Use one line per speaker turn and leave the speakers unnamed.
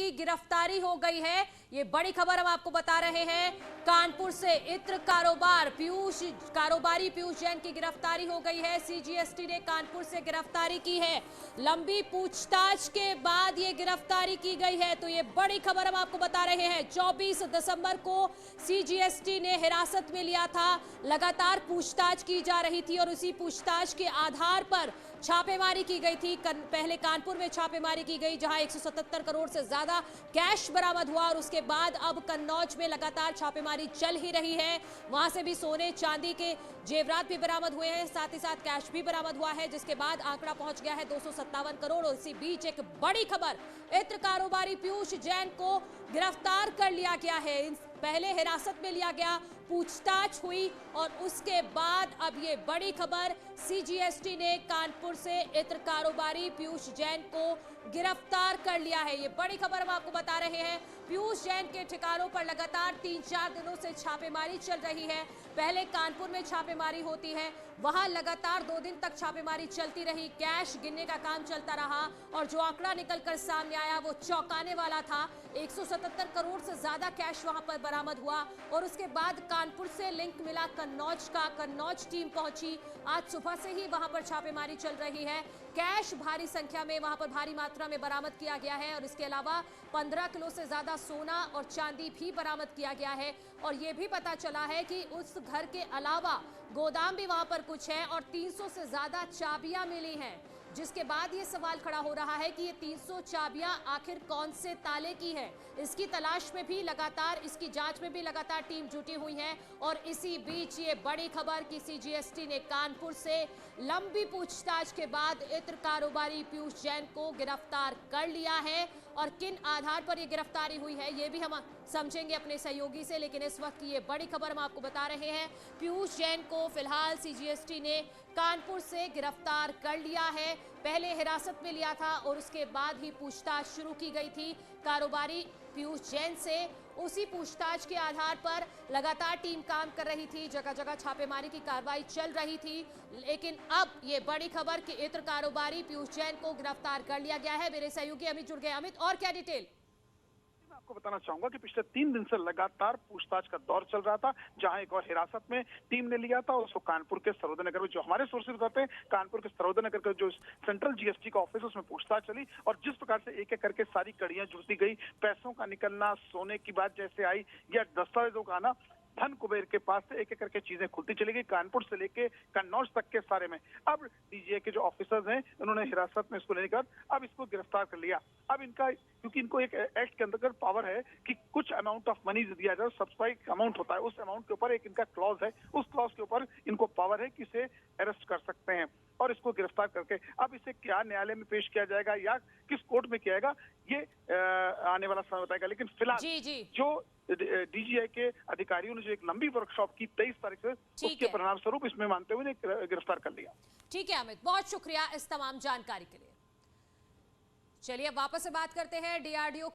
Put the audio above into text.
की गिरफ्तारी हो गई है। ये बड़ी खबर हम आपको बता रहे हैं। कानपुर से इत्र कारोबारी पीयूष जैन की गिरफ्तारी हो गई है। सीजीएसटी ने कानपुर से गिरफ्तारी की है। लंबी पूछताछ के बाद ये गिरफ्तारी की गई है। तो ये बड़ी खबर हम आपको बता रहे हैं। 24 दिसंबर को सीजीएसटी ने हिरासत में लिया था। लगातार पूछताछ की जा रही थी और उसी पूछताछ के आधार पर छापेमारी की गई थी। पहले कानपुर में छापेमारी की गई जहां 177 करोड़ से ज्यादा कैश बरामद हुआ और उसके बाद अब कन्नौज में लगातार छापेमारी चल ही रही है। वहां से भी सोने चांदी के जेवरात भी बरामद हुए हैं, साथ ही साथ कैश भी बरामद हुआ है, जिसके बाद आंकड़ा पहुंच गया है 257 करोड़। और इसी बीच एक बड़ी खबर, इत्र कारोबारी पीयूष जैन को गिरफ्तार कर लिया गया है। पहले हिरासत में लिया गया, पूछताछ हुई और उसके बाद अब ये बड़ी खबर, सीजीएसटी ने कानपुर से इत्र कारोबारी पीयूष जैन को गिरफ्तार कर लिया है। ये बड़ी खबर हम आपको बता रहे हैं। पीयूष जैन के ठिकानों पर लगातार 3-4 दिनों से छापेमारी चल रही है। पहले कानपुर में छापेमारी होती है, वहां लगातार 2 दिन तक छापेमारी चलती रही। कैश गिनने का काम चलता रहा और जो आंकड़ा निकलकर सामने आया वो चौंकाने वाला था। 177 करोड़ से ज्यादा कैश वहां पर बरामद हुआ और उसके बाद कानपुर से लिंक मिला कन्नौज का। कन्नौज टीम पहुंची, आज सुबह से ही वहां पर छापेमारी चल रही है। कैश भारी संख्या में वहां पर भारी मात्रा में बरामद किया गया है और इसके अलावा 15 किलो से ज्यादा सोना और चांदी भी बरामद किया गया है। और यह भी पता चला है कि उस घर के अलावा गोदाम भी वहां पर कुछ है और 300 से ज्यादा चाबियां मिली हैं, जिसके बाद ये सवाल खड़ा हो रहा है कि ये 300 चाबियां आखिर कौन से ताले की है। इसकी तलाश में भी लगातार, इसकी जांच में भी लगातार टीम जुटी हुई है। और इसी बीच ये बड़ी खबर कि सीजीएसटी ने कानपुर से लंबी पूछताछ के बाद इत्र कारोबारी पीयूष जैन को गिरफ्तार कर लिया है। और किन आधार पर ये गिरफ्तारी हुई है ये भी हम समझेंगे अपने सहयोगी से, लेकिन इस वक्त की ये बड़ी खबर हम आपको बता रहे हैं। पीयूष जैन को फिलहाल सीजीएसटी ने कानपुर से गिरफ्तार कर लिया है। पहले हिरासत में लिया था और उसके बाद ही पूछताछ शुरू की गई थी कारोबारी पीयूष जैन से। उसी पूछताछ के आधार पर लगातार टीम काम कर रही थी, जगह जगह छापेमारी की कार्रवाई चल रही थी। लेकिन अब ये बड़ी खबर कि इत्र कारोबारी पीयूष जैन को गिरफ्तार कर लिया गया है। मेरे सहयोगी अमित जुड़ गए। अमित, और क्या डिटेल?
आपको बताना चाहूंगा कि पिछले 3 दिन से लगातार पूछताछ का दौर चल रहा था, जहां एक और हिरासत में टीम ने लिया था। उसको कानपुर के सरोदे नगर में, जो हमारे सोर्सेज बताते हैं, कानपुर के सरोदे नगर का जो सेंट्रल जीएसटी का ऑफिस है उसमें पूछताछ चली और जिस प्रकार से एक एक करके सारी कड़ियां जुड़ती गई, पैसों का निकलना, सोने की बात जैसे आई या दस्तावेजों का आना, धन कुबेर के पास से एक एक करके चीजें खुलती चली गई, कानपुर से लेके कन्नौज तक के सारे में। अब डीजीए के जो ऑफिसर्स हैं उन्होंने हिरासत में इसको लेने के बाद अब इसको गिरफ्तार कर लिया। अब इनका, क्योंकि इनको एक एक्ट के अंतर्गत पावर है कि कुछ अमाउंट ऑफ मनी दिया जाए, सब्सिडाइज अमाउंट होता है, उस अमाउंट के ऊपर एक इनका क्लॉज है, उस क्लॉज के ऊपर इनको पावर है कि इसे अरेस्ट कर सकते हैं और इसको गिरफ्तार करके अब इसे क्या न्यायालय में पेश किया जाएगा या किस कोर्ट में किया जाएगा ये आने वाला समय बताएगा। लेकिन फिलहाल जो डीजीआई के अधिकारियों ने जो एक लंबी वर्कशॉप की 23 तारीख से, उसके परिणाम स्वरूप इसमें मानते हुए गिरफ्तार कर लिया।
ठीक है अमित, बहुत शुक्रिया इस तमाम जानकारी के लिए। चलिए अब वापस से बात करते हैं डीआरडीओ